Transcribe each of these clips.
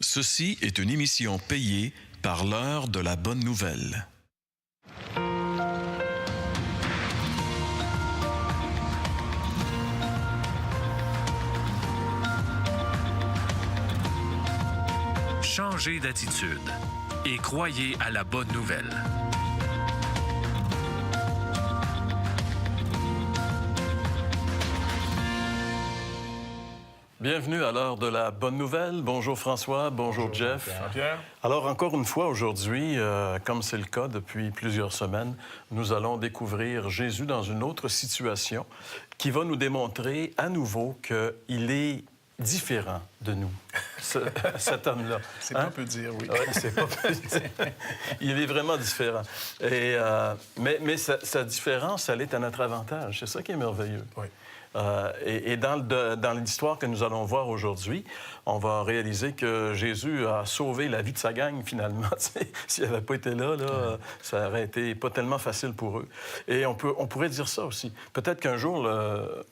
Ceci est une émission payée par l'heure de la bonne nouvelle. Changez d'attitude et croyez à la bonne nouvelle. Bienvenue à l'heure de la bonne nouvelle. Bonjour François, bonjour Jeff. Pierre. Alors encore une fois aujourd'hui, comme c'est le cas depuis plusieurs semaines, nous allons découvrir Jésus dans une autre situation qui va nous démontrer à nouveau qu'il est différent de nous, cet homme-là. C'est pas peu dire, oui. Ouais, c'est pas peu dire. Il est vraiment différent. Et, mais sa différence, elle est à notre avantage. C'est ça qui est merveilleux. Oui. Et dans l'histoire que nous allons voir aujourd'hui, on va réaliser que Jésus a sauvé la vie de sa gang, finalement. S'il n'avait pas été là, ça aurait été pas tellement facile pour eux. Et on pourrait dire ça aussi. Peut-être qu'un jour,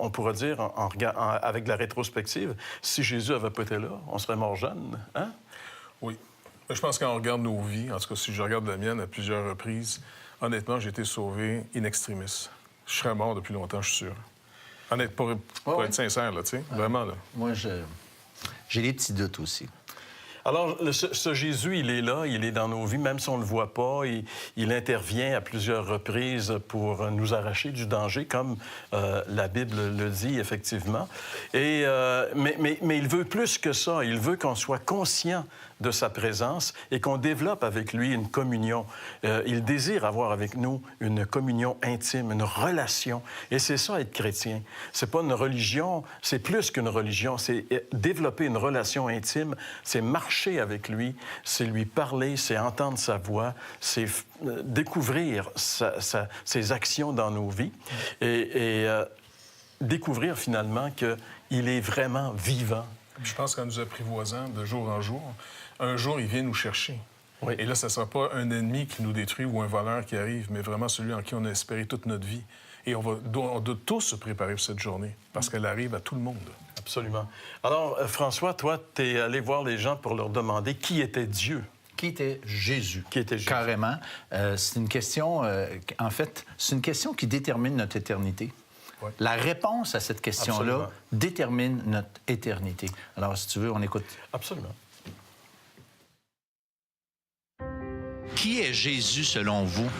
on pourra dire, avec de la rétrospective, si Jésus n'avait pas été là, on serait mort jeune. Hein? Oui. Je pense qu'on regarde nos vies, en tout cas, si je regarde la mienne à plusieurs reprises, honnêtement, j'ai été sauvé in extremis. Je serais mort depuis longtemps, je suis sûr. Honnêtement, pour être sincère, là, tu sais, vraiment, là. Moi, j'ai des petits doutes aussi. Alors, ce Jésus, il est là, il est dans nos vies, même si on ne le voit pas. Il intervient à plusieurs reprises pour nous arracher du danger, comme la Bible le dit, effectivement. Et, mais il veut plus que ça. Il veut qu'on soit conscient de sa présence et qu'on développe avec lui une communion. Il désire avoir avec nous une communion intime, une relation. Et c'est ça, être chrétien. C'est pas une religion, c'est plus qu'une religion. C'est développer une relation intime, c'est marcher avec lui, c'est lui parler, c'est entendre sa voix, c'est découvrir ses actions dans nos vies et découvrir finalement qu'il est vraiment vivant. Je pense qu'en nous apprivoisant de jour en jour, un jour, il vient nous chercher. Oui. Et là, ce ne sera pas un ennemi qui nous détruit ou un voleur qui arrive, mais vraiment celui en qui on a espéré toute notre vie. Et on doit tous se préparer pour cette journée, parce qu'elle arrive à tout le monde. Absolument. Alors, François, toi, tu es allé voir les gens pour leur demander qui était Dieu. Qui était Jésus? Qui était Jésus? Carrément. C'est une question, en fait, c'est une question qui détermine notre éternité. Oui. La réponse à cette question-là Absolument. détermine notre éternité. Alors, si tu veux, on écoute. Absolument. Qui est Jésus selon vous?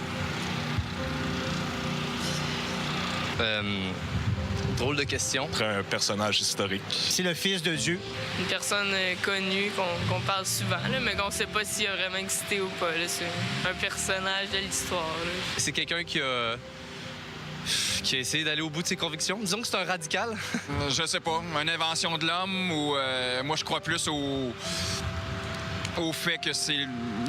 Drôle de question. Un personnage historique. C'est le Fils de Dieu. Une personne connue qu'on parle souvent, là, mais qu'on ne sait pas s'il a vraiment existé ou pas. Là. C'est un personnage de l'histoire. Là. C'est quelqu'un qui a essayé d'aller au bout de ses convictions. Disons que c'est un radical. Je sais pas, une invention de l'homme ou moi je crois plus au fait que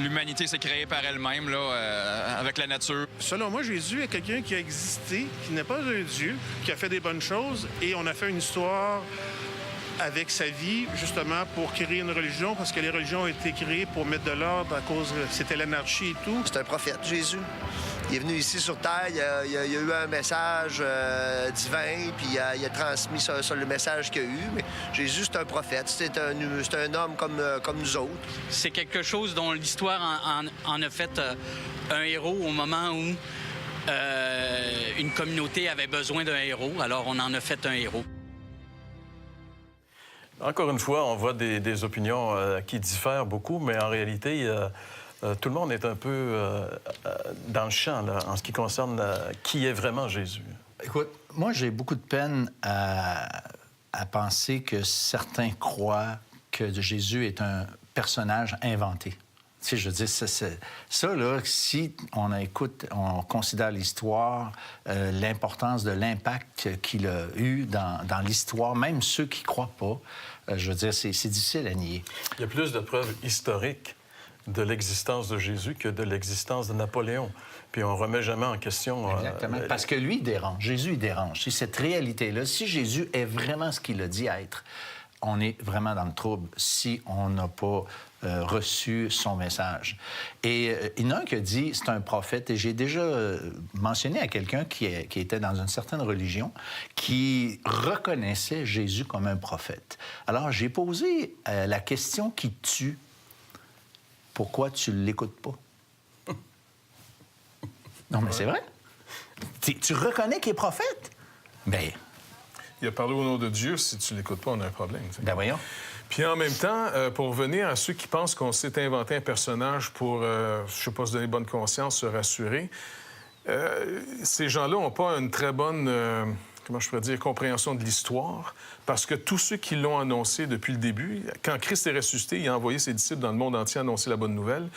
l'humanité s'est créée par elle-même, là, avec la nature. Selon moi, Jésus est quelqu'un qui a existé, qui n'est pas un Dieu, qui a fait des bonnes choses, et on a fait une histoire avec sa vie, justement, pour créer une religion, parce que les religions ont été créées pour mettre de l'ordre à cause que c'était l'anarchie et tout. C'est un prophète, Jésus. Il est venu ici sur Terre, il a eu un message divin, puis il a transmis ça, le message qu'il a eu. Mais Jésus, c'est un prophète, c'est un homme comme nous autres. C'est quelque chose dont l'histoire en a fait un héros au moment où une communauté avait besoin d'un héros. Alors, on en a fait un héros. Encore une fois, on voit des opinions qui diffèrent beaucoup, mais en réalité, tout le monde est un peu dans le champ là, en ce qui concerne qui est vraiment Jésus. Écoute, moi, j'ai beaucoup de peine à penser que certains croient que Jésus est un personnage inventé. Tu sais, je veux dire, ça là, si on considère l'histoire, l'importance de l'impact qu'il a eu dans l'histoire, même ceux qui ne croient pas, je veux dire, c'est difficile à nier. Il y a plus de preuves historiques de l'existence de Jésus que de l'existence de Napoléon. Puis on ne remet jamais en question... Exactement, parce que lui, il dérange. Jésus, il dérange. C'est cette réalité-là. Si Jésus est vraiment ce qu'il a dit être, on est vraiment dans le trouble si on n'a pas reçu son message. Et il y en a un qui a dit, c'est un prophète, et j'ai déjà mentionné à quelqu'un qui était dans une certaine religion, qui reconnaissait Jésus comme un prophète. Alors, j'ai posé la question qui tue pourquoi tu ne l'écoutes pas? Non, mais c'est vrai. Tu reconnais qu'il est prophète? Bien, Il a parlé au nom de Dieu. Si tu ne l'écoutes pas, on a un problème. ben voyons. Puis en même temps, pour revenir à ceux qui pensent qu'on s'est inventé un personnage pour, je sais pas, se donner bonne conscience, se rassurer, ces gens-là n'ont pas une très bonne, comment je pourrais dire, compréhension de l'histoire, parce que tous ceux qui l'ont annoncé depuis le début, quand Christ est ressuscité, il a envoyé ses disciples dans le monde entier annoncer la bonne nouvelle,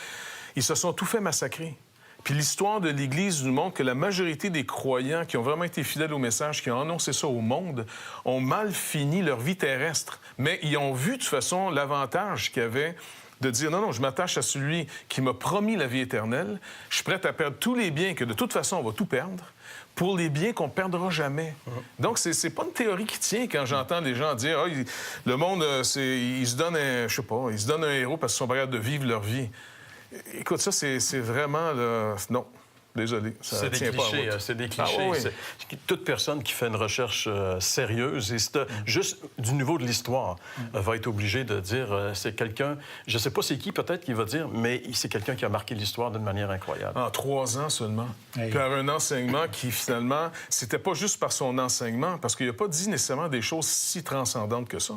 ils se sont tout fait massacrer. Puis l'histoire de l'Église nous montre que la majorité des croyants qui ont vraiment été fidèles au message, qui ont annoncé ça au monde, ont mal fini leur vie terrestre. Mais ils ont vu de toute façon l'avantage qu'il y avait de dire non, je m'attache à celui qui m'a promis la vie éternelle. Je suis prêt à perdre tous les biens, que de toute façon, on va tout perdre, pour les biens qu'on ne perdra jamais. Donc, c'est pas une théorie qui tient quand j'entends les gens dire le monde, ils se donnent ils se donnent un héros parce qu'ils sont prêts de vivre leur vie. Écoute, ça, c'est vraiment... Non, désolé, ça c'est tient des pas à clichés, route. c'est des clichés. Ah, oui. Toute personne qui fait une recherche sérieuse, et juste du niveau de l'histoire, va être obligée de dire c'est quelqu'un, je sais pas c'est qui peut-être qui va dire, mais c'est quelqu'un qui a marqué l'histoire d'une manière incroyable. En 3 ans seulement. Hey. Par un enseignement qui, finalement, c'était pas juste par son enseignement, parce qu'il n'a pas dit nécessairement des choses si transcendantes que ça.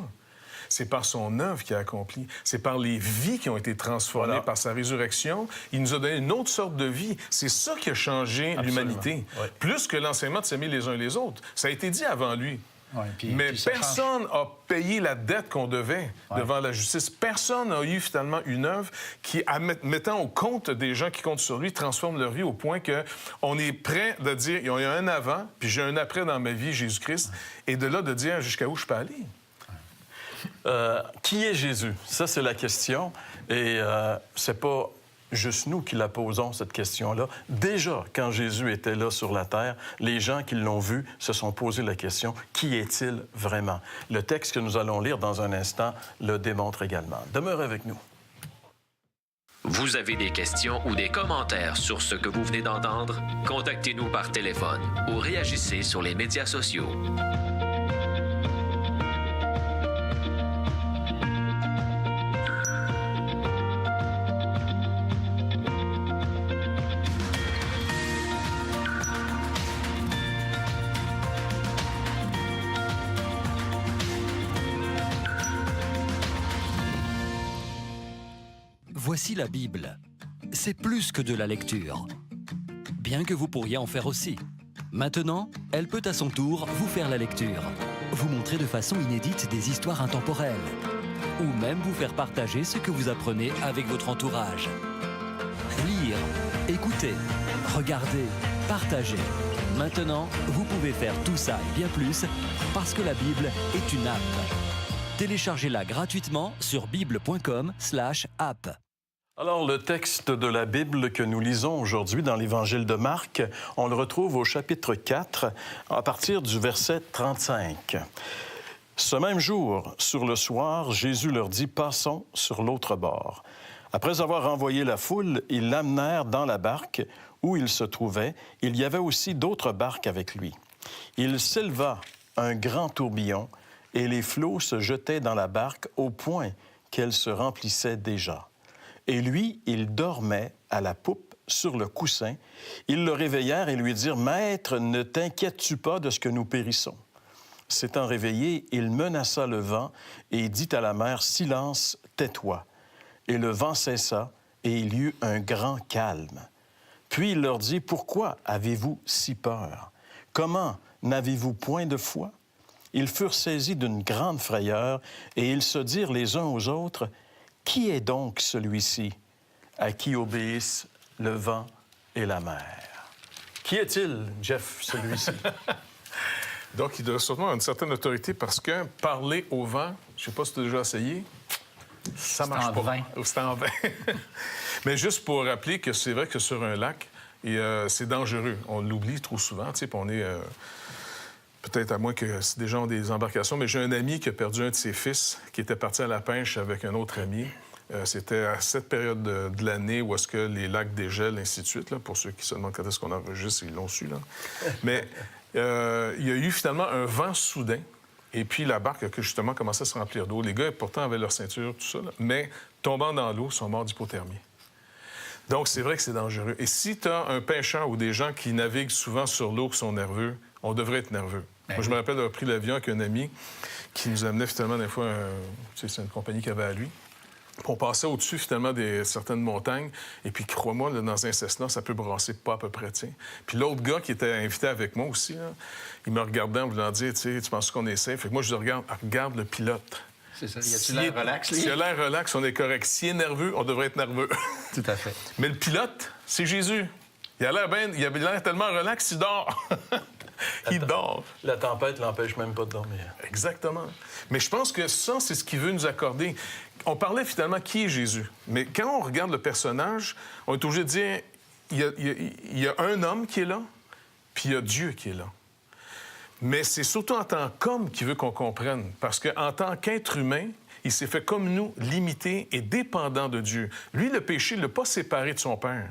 C'est par son œuvre qu'il a accompli. C'est par les vies qui ont été transformées par sa résurrection. Il nous a donné une autre sorte de vie. C'est ça qui a changé l'humanité. Oui. Plus que l'enseignement de s'aimer les uns les autres. Ça a été dit avant lui. Ouais, Mais puis ça personne n'a payé la dette qu'on devait devant la justice. Personne n'a eu finalement une œuvre qui, mettant au compte des gens qui comptent sur lui, transforme leur vie au point qu'on est prêt de dire il y a un avant, puis j'ai un après dans ma vie, Jésus-Christ, et de là de dire jusqu'à où je peux aller. Qui est Jésus? Ça, c'est la question. Et c'est pas juste nous qui la posons, cette question-là. Déjà, quand Jésus était là sur la terre, les gens qui l'ont vu se sont posé la question, qui est-il vraiment? Le texte que nous allons lire dans un instant le démontre également. Demeurez avec nous. Vous avez des questions ou des commentaires sur ce que vous venez d'entendre? Contactez-nous par téléphone ou réagissez sur les médias sociaux. Voici la Bible. C'est plus que de la lecture. Bien que vous pourriez en faire aussi. Maintenant, elle peut à son tour vous faire la lecture, vous montrer de façon inédite des histoires intemporelles, ou même vous faire partager ce que vous apprenez avec votre entourage. Lire, écouter, regarder, partager. Maintenant, vous pouvez faire tout ça et bien plus parce que la Bible est une app. Téléchargez-la gratuitement sur bible.com/app. Alors, le texte de la Bible que nous lisons aujourd'hui dans l'Évangile de Marc, on le retrouve au chapitre 4, à partir du verset 35. Ce même jour, sur le soir, Jésus leur dit « Passons sur l'autre bord ». Après avoir renvoyé la foule, ils l'amenèrent dans la barque où il se trouvait. Il y avait aussi d'autres barques avec lui. Il s'éleva un grand tourbillon et les flots se jetaient dans la barque au point qu'elle se remplissait déjà. Et lui, il dormait à la poupe sur le coussin. Ils le réveillèrent et lui dirent « Maître, ne t'inquiètes-tu pas de ce que nous périssons? » S'étant réveillé, il menaça le vent et dit à la mer « Silence, tais-toi ». Et le vent cessa et il y eut un grand calme. Puis il leur dit « Pourquoi avez-vous si peur? Comment n'avez-vous point de foi? » Ils furent saisis d'une grande frayeur et ils se dirent les uns aux autres « Qui est donc celui-ci à qui obéissent le vent et la mer? » Qui est-il, Jeff, celui-ci? Donc, il doit sûrement avoir une certaine autorité parce que parler au vent, je ne sais pas si tu as déjà essayé, ça marche pas. C'est en vain. Mais juste pour rappeler que c'est vrai que sur un lac, c'est dangereux. On l'oublie trop souvent, tu sais, puis on est... peut-être à moins que des gens ont des embarcations, mais j'ai un ami qui a perdu un de ses fils, qui était parti à la pêche avec un autre ami. C'était à cette période de l'année où est-ce que les lacs dégèlent, ainsi de suite, là, pour ceux qui se demandent quand est-ce qu'on enregistre, ils l'ont su, là. Mais il y a eu finalement un vent soudain, et puis la barque a justement commencé à se remplir d'eau. Les gars, pourtant, avaient leur ceinture, tout ça, là, mais tombant dans l'eau, sont morts d'hypothermie. Donc, c'est vrai que c'est dangereux. Et si tu as un pêcheur ou des gens qui naviguent souvent sur l'eau, qui sont nerveux, on devrait être nerveux. Moi, je me rappelle d'avoir pris l'avion avec un ami qui nous amenait finalement, des fois, c'est une compagnie qu'il avait à lui. Puis on passait au-dessus, finalement, de certaines montagnes. Et puis, crois-moi, là, dans un Cessna, ça peut brasser pas à peu près, tu sais. Puis l'autre gars qui était invité avec moi aussi, là, il me regardait en voulant dire, tu sais, tu penses qu'on est safe? Fait que moi, je lui regarde le pilote. C'est ça. Y a-tu l'air relax, lui? S'il a l'air relax, on est correct. S'il est nerveux, on devrait être nerveux. Tout à fait. Mais le pilote, c'est Jésus. Il a l'air tellement relax, il dort. Il dort. La tempête l'empêche même pas de dormir. Exactement. Mais je pense que ça, c'est ce qu'il veut nous accorder. On parlait finalement qui est Jésus. Mais quand on regarde le personnage, on est obligé de dire il y a un homme qui est là, puis il y a Dieu qui est là. Mais c'est surtout en tant qu'homme qu'il veut qu'on comprenne. Parce qu'en tant qu'être humain, il s'est fait comme nous, limité et dépendant de Dieu. Lui, le péché ne l'a pas séparé de son Père.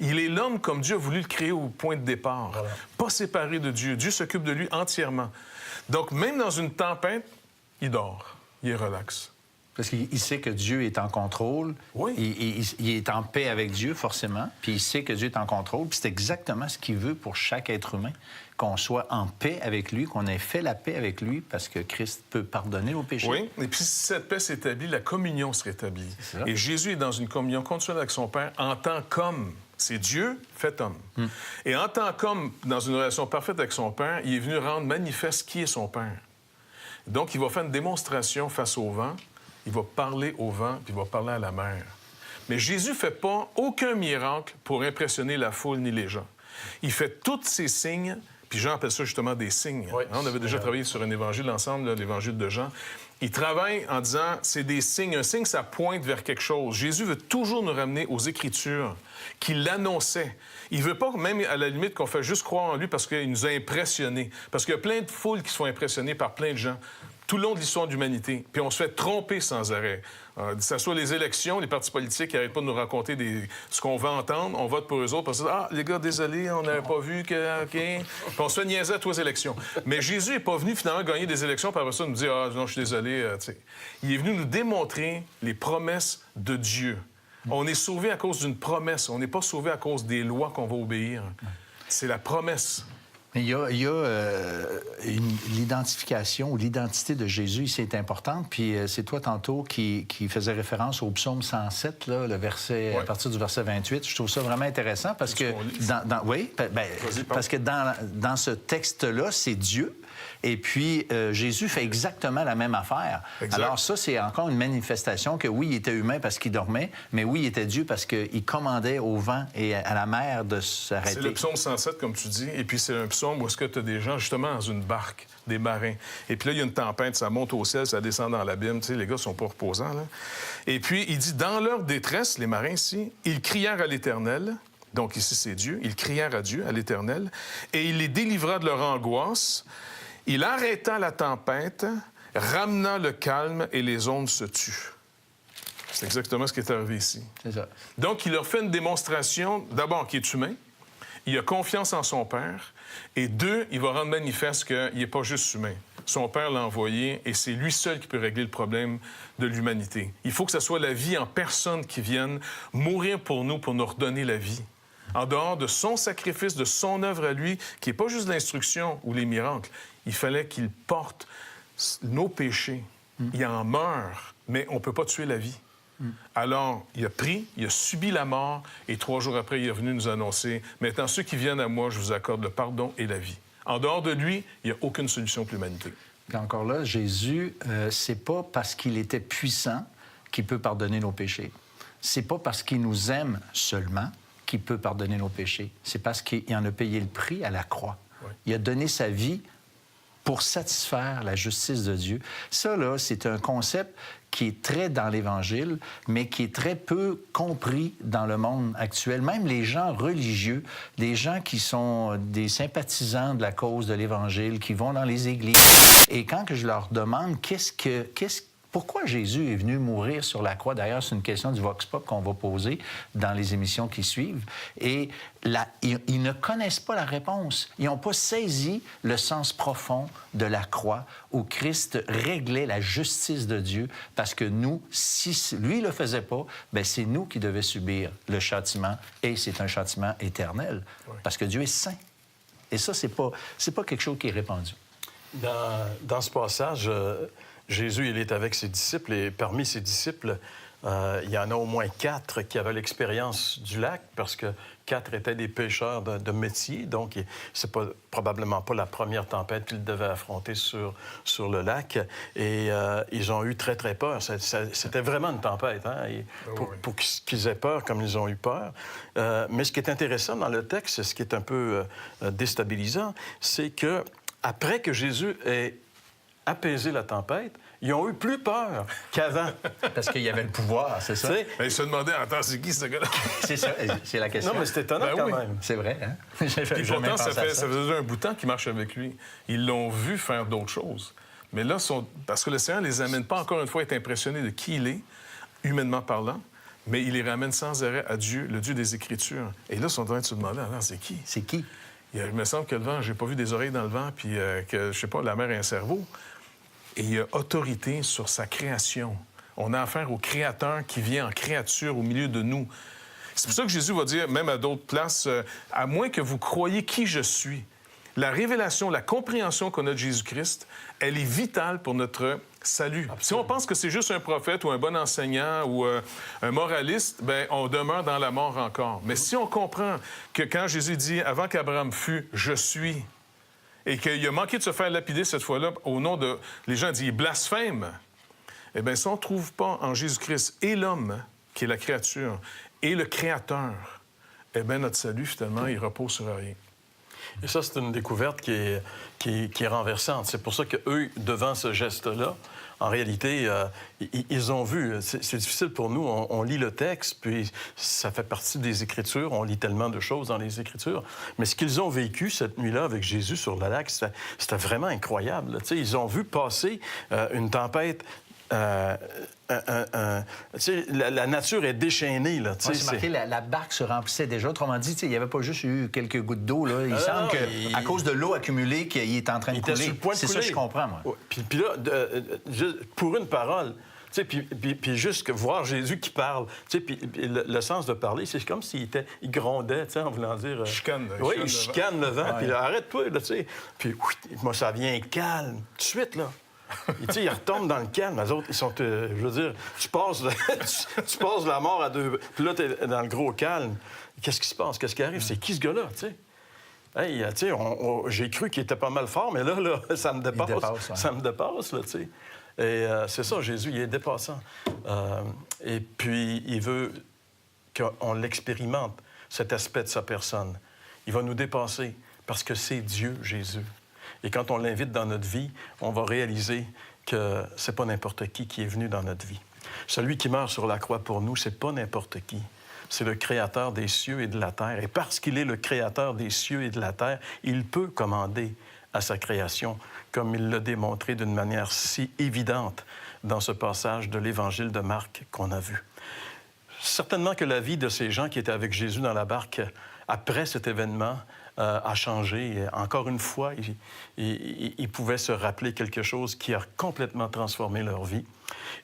Il est l'homme comme Dieu a voulu le créer au point de départ. Voilà. Pas séparé de Dieu. Dieu s'occupe de lui entièrement. Donc, même dans une tempête, il dort. Il est relax. Parce qu'il sait que Dieu est en contrôle. Oui. Il est en paix avec Dieu, forcément. Puis il sait que Dieu est en contrôle. Puis c'est exactement ce qu'il veut pour chaque être humain. Qu'on soit en paix avec lui, qu'on ait fait la paix avec lui, parce que Christ peut pardonner nos péchés. Oui. Et puis si cette paix s'établit, la communion se rétablit. Et Jésus est dans une communion continuelle avec son Père en tant qu'homme. C'est Dieu fait homme. Et en tant qu'homme, dans une relation parfaite avec son Père, il est venu rendre manifeste qui est son Père. Donc, il va faire une démonstration face au vent, il va parler au vent, puis il va parler à la mer. Mais Jésus ne fait pas aucun miracle pour impressionner la foule ni les gens. Il fait tous ces signes, puis Jean appelle ça justement des signes. Oui, on avait déjà travaillé sur un évangile ensemble, l'évangile de Jean. Il travaille en disant, c'est des signes. Un signe, ça pointe vers quelque chose. Jésus veut toujours nous ramener aux Écritures qu'il annonçait. Il veut pas, même à la limite, qu'on fait juste croire en lui parce qu'il nous a impressionnés. Parce qu'il y a plein de foules qui se font impressionner par plein de gens tout le long de l'histoire de l'humanité. Puis on se fait tromper sans arrêt. Que ce soit les élections, les partis politiques qui n'arrêtent pas de nous raconter ce qu'on va entendre. On vote pour eux autres. Parce que, les gars, désolé, on n'avait pas vu que... OK. Puis on se fait niaiser à tous les élections. Mais Jésus n'est pas venu finalement gagner des élections, puis après ça, nous dire, non, je suis désolé. Il est venu nous démontrer les promesses de Dieu. On est sauvé à cause d'une promesse. On n'est pas sauvé à cause des lois qu'on va obéir. C'est la promesse. Mais il y a l'identification ou l'identité de Jésus ici est importante. Puis c'est toi tantôt qui faisais référence au psaume 107, là, le verset, à partir du verset 28. Je trouve ça vraiment intéressant parce que parce que dans ce texte-là, c'est Dieu. Et puis, Jésus fait exactement la même affaire. Exact. Alors ça, c'est encore une manifestation que oui, il était humain parce qu'il dormait, mais oui, il était Dieu parce qu'il commandait au vent et à la mer de s'arrêter. C'est le psaume 107, comme tu dis, et puis c'est un psaume où est-ce que tu as des gens, justement, dans une barque, des marins. Et puis là, il y a une tempête, ça monte au ciel, ça descend dans l'abîme. Tu sais, les gars sont pas reposants, là. Et puis, il dit, dans leur détresse, les marins ici, ils crièrent à l'Éternel. Donc ici, c'est Dieu. Ils crièrent à Dieu, à l'Éternel, et il les délivra de leur angoisse. Il arrêta la tempête, ramena le calme et les ondes se tuent. C'est exactement ce qui est arrivé ici. C'est ça. Donc, il leur fait une démonstration, d'abord, qu'il est humain, il a confiance en son Père, et deux, il va rendre manifeste qu'il n'est pas juste humain. Son Père l'a envoyé, et c'est lui seul qui peut régler le problème de l'humanité. Il faut que ce soit la vie en personne qui vienne mourir pour nous redonner la vie. En dehors de son sacrifice, de son œuvre à lui, qui n'est pas juste l'instruction ou les miracles. Il fallait qu'il porte nos péchés. Il en meurt, mais on ne peut pas tuer la vie. Alors, il a pris, il a subi la mort, et 3 jours après, il est venu nous annoncer, « Maintenant, ceux qui viennent à moi, je vous accorde le pardon et la vie. » En dehors de lui, il n'y a aucune solution pour l'humanité. Puis encore là, Jésus, c'est pas parce qu'il était puissant qu'il peut pardonner nos péchés. C'est pas parce qu'il nous aime seulement qu'il peut pardonner nos péchés. C'est parce qu'il en a payé le prix à la croix. Oui. Il a donné sa vie pour satisfaire la justice de Dieu. Ça, là, c'est un concept qui est très dans l'Évangile, mais qui est très peu compris dans le monde actuel. Même les gens religieux, des gens qui sont des sympathisants de la cause de l'Évangile, qui vont dans les églises. Et quand que je leur demande Pourquoi Jésus est venu mourir sur la croix? D'ailleurs, c'est une question du Vox Pop qu'on va poser dans les émissions qui suivent. Et ils ne connaissent pas la réponse. Ils n'ont pas saisi le sens profond de la croix où Christ réglait la justice de Dieu parce que nous, si lui ne le faisait pas, bien, c'est nous qui devions subir le châtiment et c'est un châtiment éternel parce que Dieu est saint. Et ça, c'est pas quelque chose qui est répandu. Dans ce passage, Jésus, il est avec ses disciples et parmi ses disciples, il y en a au moins 4 qui avaient l'expérience du lac parce que 4 étaient des pêcheurs de métier. Donc, c'est probablement pas la première tempête qu'ils devaient affronter sur le lac. Et ils ont eu très, très peur. C'était vraiment une tempête, hein? Pour qu'ils aient peur comme ils ont eu peur. Mais ce qui est intéressant dans le texte, ce qui est un peu déstabilisant, c'est que après que Jésus ait apaisé la tempête, ils ont eu plus peur qu'avant. Parce qu'il y avait le pouvoir, c'est ça? Ben, ils se demandaient, attends, c'est qui ce gars-là? C'est ça, c'est la question. Non, mais c'est étonnant quand même. C'est vrai, hein? Et pourtant, ça faisait un bout de temps qu'ils marchent avec lui. Ils l'ont vu faire d'autres choses. Mais là, parce que le Seigneur ne les amène pas encore une fois à être impressionnés de qui il est, humainement parlant, mais il les ramène sans arrêt à Dieu, le Dieu des Écritures. Et là, ils sont en train de se demander, attends, c'est qui? C'est qui? Il me semble que le vent, j'ai pas vu des oreilles dans le vent, puis que, je sais pas, la mer a un cerveau. Et il y a autorité sur sa création. On a affaire au Créateur qui vient en créature au milieu de nous. C'est pour ça que Jésus va dire, même à d'autres places, à moins que vous croyiez qui je suis. La révélation, la compréhension qu'on a de Jésus-Christ, elle est vitale pour notre salut. Absolument. Si on pense que c'est juste un prophète ou un bon enseignant ou un moraliste, bien, on demeure dans la mort encore. Mais si on comprend que quand Jésus dit « Avant qu'Abraham fût, je suis », et qu'il a manqué de se faire lapider cette fois-là au nom de... Les gens disent « blasphème », eh bien, si on ne trouve pas en Jésus-Christ et l'homme, qui est la créature, et le Créateur, eh bien, notre salut, finalement, il repose sur rien. Et ça, c'est une découverte qui est renversante. C'est pour ça qu'eux, devant ce geste-là, en réalité, ils ont vu. C'est difficile pour nous. On lit le texte, puis ça fait partie des Écritures. On lit tellement de choses dans les Écritures. Mais ce qu'ils ont vécu cette nuit-là avec Jésus sur le lac, c'était vraiment incroyable. Tu sais, ils ont vu passer une tempête. La nature est déchaînée. Là, c'est marqué, la barque se remplissait déjà. Autrement dit, il n'y avait pas juste eu quelques gouttes d'eau. Là. Il semble qu'à cause de l'eau accumulée, qu'il est en train de couler. Sur le point de c'est couler. Ça, je comprends, moi. Ouais. Puis là, pour une parole... Puis juste voir Jésus qui parle. Puis le sens de parler, c'est comme s'il grondait, en voulant dire... il chicane le vent. Puis arrête-toi, là, tu sais. Puis moi, ça vient calme, tout de suite, là. Ils retombent dans le calme. Les autres, ils sont... je veux dire, tu passes la mort à deux... Puis là, t'es dans le gros calme. Qu'est-ce qui se passe? Qu'est-ce qui arrive? C'est qui, ce gars-là, tu sais? Hey, tu sais, j'ai cru qu'il était pas mal fort, mais là ça me dépasse. Ça me dépasse, là, tu sais. Et c'est ça, Jésus, il est dépassant. Et puis, il veut qu'on l'expérimente, cet aspect de sa personne. Il va nous dépasser parce que c'est Dieu, Jésus. Et quand on l'invite dans notre vie, on va réaliser que c'est pas n'importe qui est venu dans notre vie. Celui qui meurt sur la croix pour nous, c'est pas n'importe qui. C'est le Créateur des cieux et de la terre. Et parce qu'il est le Créateur des cieux et de la terre, il peut commander à sa création, comme il l'a démontré d'une manière si évidente dans ce passage de l'Évangile de Marc qu'on a vu. Certainement que la vie de ces gens qui étaient avec Jésus dans la barque après cet événement a changé. Et encore une fois, ils pouvaient se rappeler quelque chose qui a complètement transformé leur vie.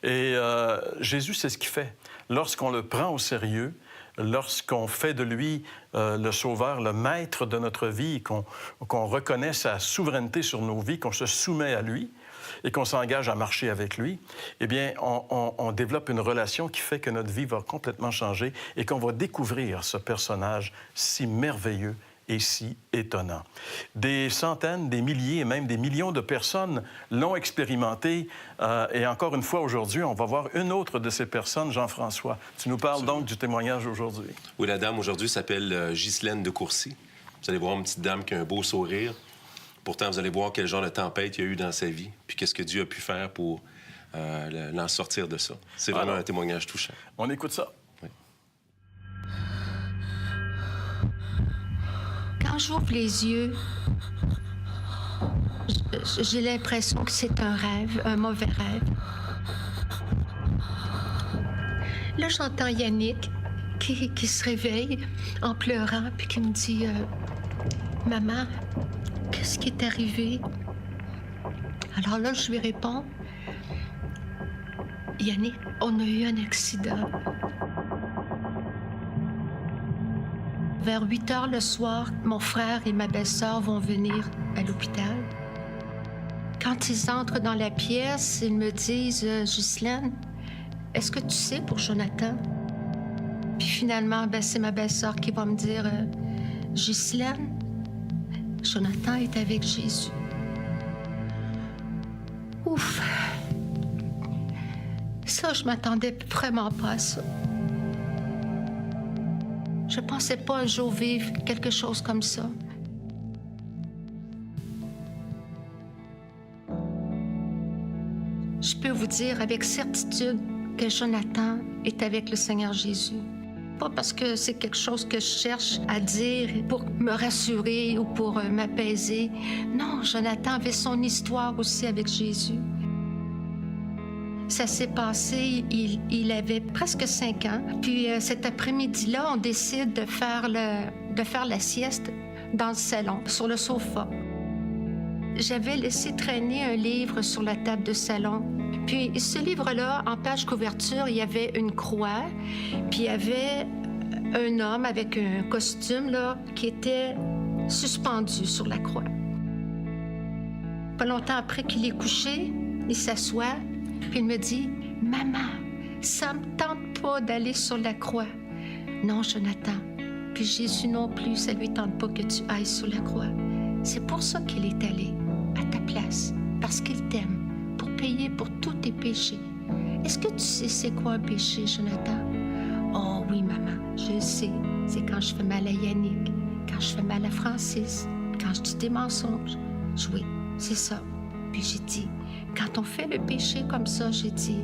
Et Jésus, c'est ce qu'il fait. Lorsqu'on le prend au sérieux, lorsqu'on fait de lui le sauveur, le maître de notre vie, qu'on reconnaît sa souveraineté sur nos vies, qu'on se soumet à lui et qu'on s'engage à marcher avec lui, eh bien, on développe une relation qui fait que notre vie va complètement changer et qu'on va découvrir ce personnage si merveilleux et si étonnant. Des centaines, des milliers et même des millions de personnes l'ont expérimenté. Et encore une fois, aujourd'hui, on va voir une autre de ces personnes, Jean-François. Tu nous parles donc du témoignage aujourd'hui. Oui, la dame aujourd'hui s'appelle Ghislaine de Courcy. Vous allez voir une petite dame qui a un beau sourire. Pourtant, vous allez voir quel genre de tempête il y a eu dans sa vie, puis qu'est-ce que Dieu a pu faire pour l'en sortir de ça. C'est vraiment un témoignage touchant. On écoute ça. Quand j'ouvre les yeux, j'ai l'impression que c'est un rêve, un mauvais rêve. Là, j'entends Yannick qui se réveille en pleurant, puis qui me dit « Maman, qu'est-ce qui est arrivé? » Alors là, je lui réponds « Yannick, on a eu un accident. » Vers 8 heures le soir, mon frère et ma belle-sœur vont venir à l'hôpital. Quand ils entrent dans la pièce, ils me disent « Ghislaine, est-ce que tu sais pour Jonathan? » Puis finalement, c'est ma belle-sœur qui va me dire « Ghislaine, Jonathan est avec Jésus. » Ouf! Ça, je m'attendais vraiment pas à ça. Je pensais pas un jour vivre quelque chose comme ça. Je peux vous dire avec certitude que Jonathan est avec le Seigneur Jésus. Pas parce que c'est quelque chose que je cherche à dire pour me rassurer ou pour m'apaiser. Non, Jonathan avait son histoire aussi avec Jésus. Ça s'est passé, il avait presque 5 ans. Puis cet après-midi-là, on décide de faire la sieste dans le salon, sur le sofa. J'avais laissé traîner un livre sur la table de salon. Puis ce livre-là, en page couverture, il y avait une croix, puis il y avait un homme avec un costume là, qui était suspendu sur la croix. Pas longtemps après qu'il est couché, il s'assoit, puis il me dit « Maman, ça me tente pas d'aller sur la croix. » Non, Jonathan. Puis Jésus non plus, ça lui tente pas que tu ailles sur la croix. C'est pour ça qu'il est allé, à ta place, parce qu'il t'aime, pour payer pour tous tes péchés. Est-ce que tu sais c'est quoi un péché, Jonathan? Oh oui, maman, je le sais. C'est quand je fais mal à Yannick, quand je fais mal à Francis, quand je dis des mensonges. Oui, c'est ça. Puis j'ai dit, quand on fait le péché comme ça, j'ai dit,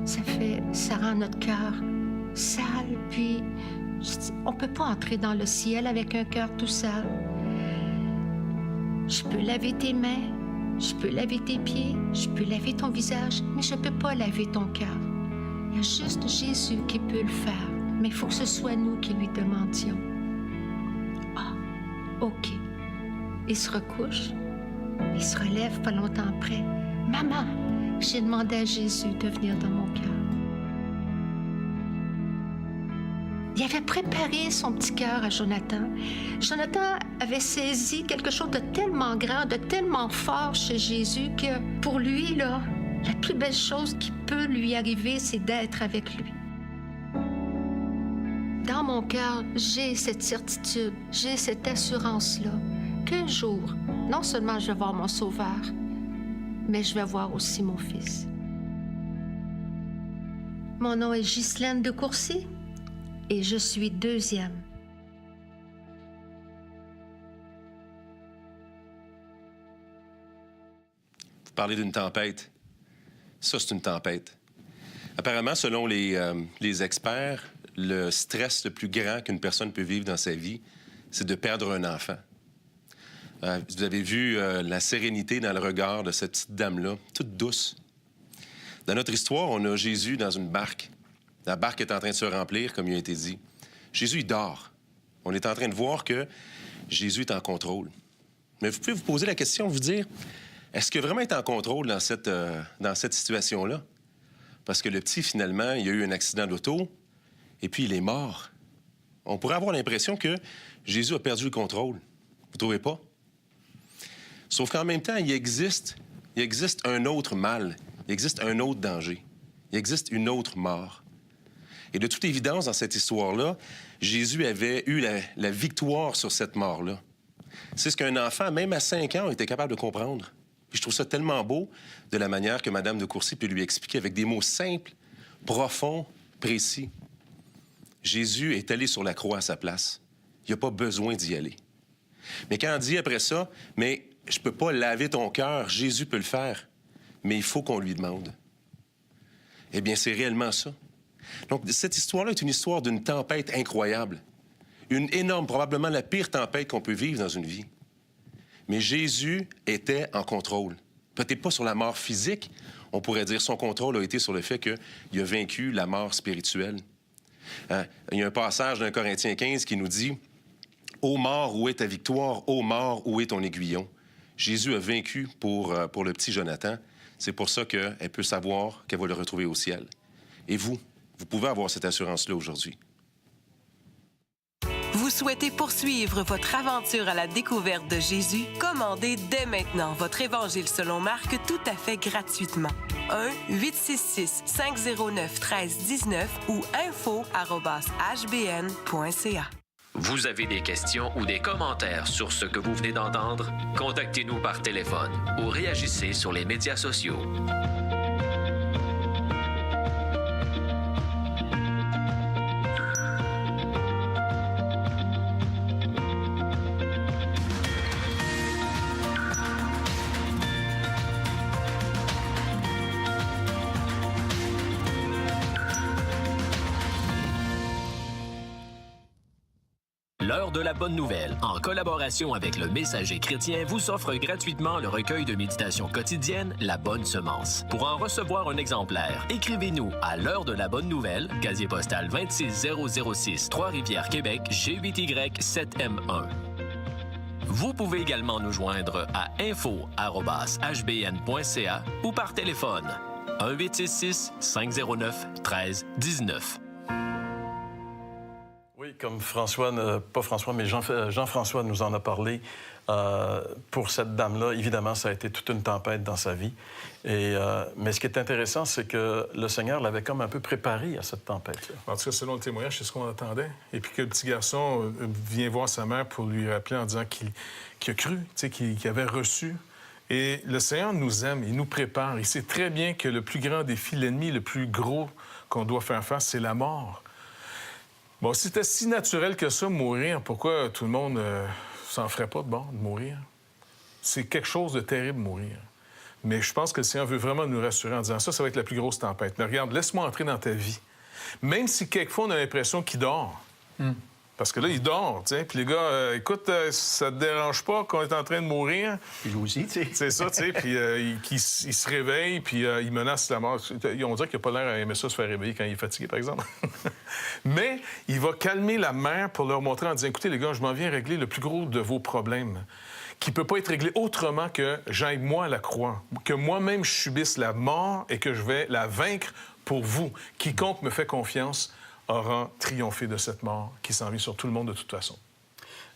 ça rend notre cœur sale. Puis j'ai dit, on peut pas entrer dans le ciel avec un cœur tout sale. Je peux laver tes mains, je peux laver tes pieds, je peux laver ton visage, mais je peux pas laver ton cœur. Il y a juste Jésus qui peut le faire, mais il faut que ce soit nous qui lui demandions. Ah, OK. Il se recouche, il se relève pas longtemps après. Maman, j'ai demandé à Jésus de venir dans mon cœur. Il avait préparé son petit cœur à Jonathan. Jonathan avait saisi quelque chose de tellement grand, de tellement fort chez Jésus que pour lui, là, la plus belle chose qui peut lui arriver, c'est d'être avec lui. Dans mon cœur, j'ai cette certitude, j'ai cette assurance-là qu'un jour, non seulement je vais voir mon Sauveur, mais je vais voir aussi mon Fils. Mon nom est Ghislaine de Courcy et je suis 2e. Vous parlez d'une tempête. Ça, c'est une tempête. Apparemment, selon les experts, le stress le plus grand qu'une personne peut vivre dans sa vie, c'est de perdre un enfant. Vous avez vu la sérénité dans le regard de cette petite dame-là, toute douce. Dans notre histoire, on a Jésus dans une barque. La barque est en train de se remplir, comme il a été dit. Jésus, il dort. On est en train de voir que Jésus est en contrôle. Mais vous pouvez vous poser la question, vous dire, est-ce que vraiment est en contrôle dans cette situation-là? Parce que le petit, finalement, il a eu un accident d'auto et puis il est mort. On pourrait avoir l'impression que Jésus a perdu le contrôle. Vous trouvez pas? Sauf qu'en même temps, il existe un autre mal. Il existe un autre danger. Il existe une autre mort. Et de toute évidence, dans cette histoire-là, Jésus avait eu la victoire sur cette mort-là. C'est ce qu'un enfant, même à 5 ans, était capable de comprendre. Puis je trouve ça tellement beau de la manière que Mme de Courcy peut lui expliquer avec des mots simples, profonds, précis. Jésus est allé sur la croix à sa place. Il n'a pas besoin d'y aller. Mais quand on dit après ça, « Mais je ne peux pas laver ton cœur, Jésus peut le faire, mais il faut qu'on lui demande. » Eh bien, c'est réellement ça. Donc, cette histoire-là est une histoire d'une tempête incroyable. Une énorme, probablement la pire tempête qu'on peut vivre dans une vie. Mais Jésus était en contrôle. Peut-être pas sur la mort physique, on pourrait dire son contrôle a été sur le fait qu'il a vaincu la mort spirituelle. Il y a un passage d'un Corinthiens 15 qui nous dit « Ô mort, où est ta victoire? Ô mort, où est ton aiguillon? » Jésus a vaincu pour le petit Jonathan. C'est pour ça qu'elle peut savoir qu'elle va le retrouver au ciel. Et vous pouvez avoir cette assurance-là aujourd'hui. Vous souhaitez poursuivre votre aventure à la découverte de Jésus? Commandez dès maintenant votre Évangile selon Marc tout à fait gratuitement. 1-866-509-1319 ou info@hbn.ca. Vous avez des questions ou des commentaires sur ce que vous venez d'entendre? Contactez-nous par téléphone ou réagissez sur les médias sociaux. L'heure de la bonne nouvelle, en collaboration avec le Messager chrétien, vous offre gratuitement le recueil de méditation quotidienne La Bonne Semence. Pour en recevoir un exemplaire, écrivez-nous à l'heure de la bonne nouvelle, casier postal 26006, Trois-Rivières, Québec, G8Y7M1. Vous pouvez également nous joindre à info@hbn.ca ou par téléphone 1-866-509-1319. Oui, comme Jean-François nous en a parlé, pour cette dame-là, évidemment, ça a été toute une tempête dans sa vie. Mais ce qui est intéressant, c'est que le Seigneur l'avait comme un peu préparé à cette tempête-là. En tout cas, selon le témoignage, c'est ce qu'on attendait. Et puis que le petit garçon vient voir sa mère pour lui rappeler en disant qu'il a cru, qu'il avait reçu. Et le Seigneur nous aime, il nous prépare. Il sait très bien que le plus grand défi, l'ennemi le plus gros qu'on doit faire face, c'est la mort. Bon, si c'était si naturel que ça, mourir, pourquoi tout le monde s'en ferait pas de mourir? C'est quelque chose de terrible, mourir. Mais je pense que le Seigneur veut vraiment nous rassurer en disant ça va être la plus grosse tempête. Mais regarde, laisse-moi entrer dans ta vie. Même si quelquefois on a l'impression qu'il dort. Parce que là, il dort, tu sais. Puis les gars, écoute, ça te dérange pas qu'on est en train de mourir? Puis lui aussi, tu sais. C'est ça, tu sais. Puis il se réveille, puis il menace la mort. On dirait qu'il n'a pas l'air à aimer ça, se faire réveiller quand il est fatigué, par exemple. Mais il va calmer la mère pour leur montrer en disant, écoutez, les gars, je m'en viens régler le plus gros de vos problèmes, qui ne peut pas être réglé autrement que j'aille moi à la croix, que moi-même je subisse la mort et que je vais la vaincre pour vous. Quiconque me fait confiance aura triomphé de cette mort qui s'en vient sur tout le monde de toute façon.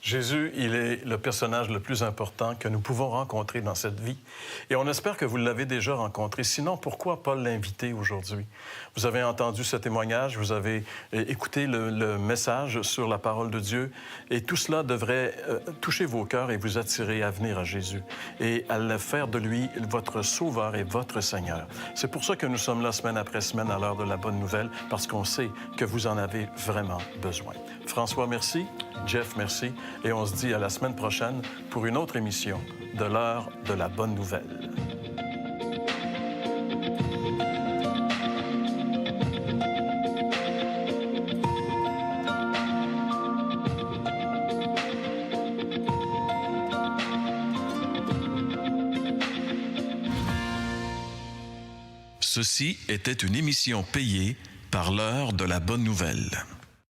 Jésus, il est le personnage le plus important que nous pouvons rencontrer dans cette vie. Et on espère que vous l'avez déjà rencontré. Sinon, pourquoi pas l'inviter aujourd'hui? Vous avez entendu ce témoignage, vous avez écouté le message sur la parole de Dieu, et tout cela devrait toucher vos cœurs et vous attirer à venir à Jésus et à le faire de lui votre Sauveur et votre Seigneur. C'est pour ça que nous sommes là semaine après semaine à l'heure de la bonne nouvelle, parce qu'on sait que vous en avez vraiment besoin. François, merci. Jeff, merci. Et on se dit à la semaine prochaine pour une autre émission de l'heure de la bonne nouvelle. Ceci était une émission payée par l'heure de la bonne nouvelle.